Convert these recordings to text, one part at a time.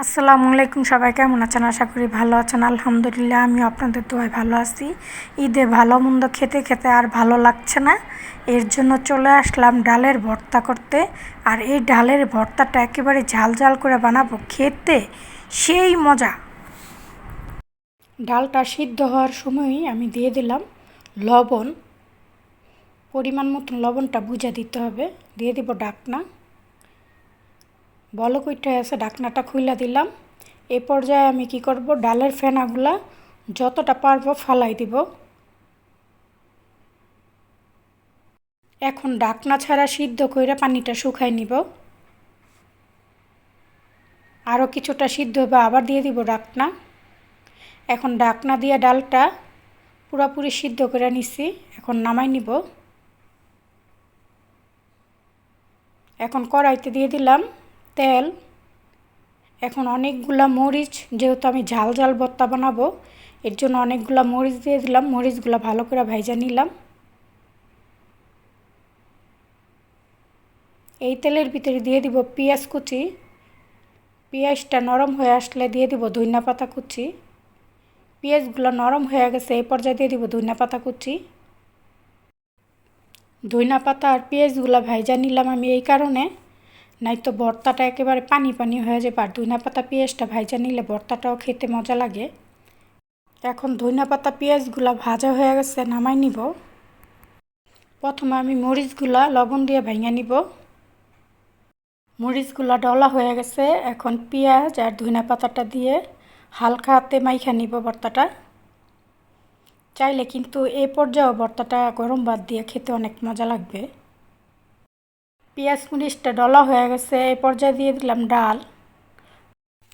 আসসালামু আলাইকুম, সবাই কেমন আছেন? আশা করি ভালো আছেন। আলহামদুলিল্লাহ, আমিও আপনাদের দোয়ায় ভালো আছি। ঈদে ভালো মন্দ খেতে খেতে আর ভালো লাগছে না, এর জন্য চলে আসলাম ডালের ভর্তা করতে। আর এই ডালের ভর্তাটা একেবারে ঝাল ঝাল করে বানাবো, খেতে সেই মজা। ডালটা সিদ্ধ হওয়ার সময়ই আমি দিয়ে দিলাম লবণ, পরিমাণ মতন লবণটা বুঝে দিতে হবে। দিয়ে দিব ঢাকনা, বলক উঠে আছে, ঢাকনাটা খুলে দিলাম। এ পর্যায়ে আমি কি করব, ডালের ফেনাগুলা যতটা পারবো ফালাই দিব। এখন ঢাকনা ছাড়া সিদ্ধ করে পানিটা শুকাই নিব। আরও কিছুটা সিদ্ধ হবে, আবার দিয়ে দিব ঢাকনা। এখন ঢাকনা দিয়ে ডালটা পুরোপুরি সিদ্ধ করে নিছি, এখন নামাই নিব। এখন কড়াইতে দিয়ে দিলাম তেল। এখন অনেকগুলা মরিচ, যেহেতু আমি ঝাল ঝাল ভর্তা বানাবো, এর জন্য অনেকগুলা মরিচ দিয়ে দিলাম। মরিচগুলো ভালো করে ভাইজা নিলাম। এই তেলের ভিতরে দিয়ে দিব পেঁয়াজ কুচি। পেঁয়াজটা নরম হয়ে আসলে দিয়ে দিব ধনিয়া পাতা কুচি। পেঁয়াজগুলো নরম হয়ে গেছে, এই পর্যায়ে দিয়ে দিব ধনিয়া পাতা কুচি। ধনিয়া পাতা আর পেঁয়াজগুলো ভাইজা নিলাম আমি এই কারণে, নয়তো ভর্তাটা একেবারে পানি পানি হয়ে যাবে। আর ধনিয়া পাতা পেঁয়াজটা ভাইজা নিলে ভর্তাটাও খেতে মজা লাগে। এখন ধনিয়া পাতা পেঁয়াজগুলো ভাজা হয়ে গেছে, নামাই নিব। প্রথমে আমি মরিচগুলা লবণ দিয়ে ভেঙে নিব। মরিচগুলা ডলা হয়ে গেছে, এখন পেঁয়াজ আর ধনিয়া পাতাটা দিয়ে হালকা হাতে মাইখা নিব ভর্তাটা। চাইলে কিন্তু এই পর্যায়েও ভর্তাটা গরম ভাত দিয়ে খেতে অনেক মজা লাগবে। পেঁয়াজ মরিচটা ডলা হয়ে গেছে, এই পর্যায়ে দিয়ে দিলাম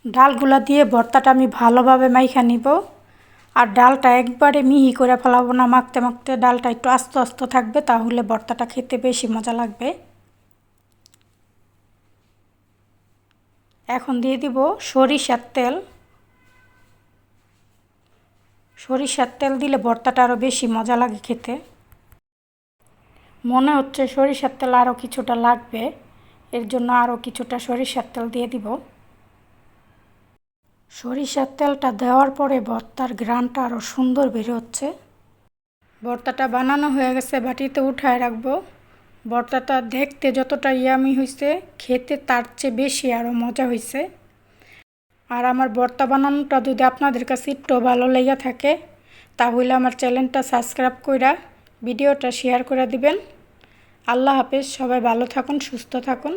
ডালগুলা দিয়ে ভর্তাটা আমি ভালোভাবে মাইখা নিব। আর ডালটা একবারে মিহি করে ফেলাবো না, মাখতে মাখতে ডালটা একটু আস্তে আস্তে থাকবে, তাহলে ভর্তাটা খেতে বেশি মজা লাগবে। এখন দিয়ে দিব সরিষার তেল। সরিষার তেল দিলে ভর্তাটা আরও বেশি মজা লাগে খেতে। মনে হচ্ছে সরিষার তেল আরও কিছুটা লাগবে, এর জন্য আরও কিছুটা সরিষার তেল দিয়ে দিব। সরিষার তেলটা দেওয়ার পরে ভর্তার ঘ্রাণটা আরও সুন্দর বের হচ্ছে। ভর্তাটা বানানো হয়ে গেছে, বাটিতে উঠায় রাখবো। ভর্তাটা দেখতে যতটা ইয়ামি হয়েছে, খেতে তার চেয়ে বেশি আরও মজা হয়েছে। আর আমার ভর্তা বানানোটা যদি আপনাদের কাছে একটু ভালো লেগে থাকে, তাহলে আমার চ্যানেলটা সাবস্ক্রাইব কইরা ভিডিওটা শেয়ার করে দিবেন। আল্লাহ হাফেজ, সবাই ভালো থাকুন, সুস্থ থাকুন।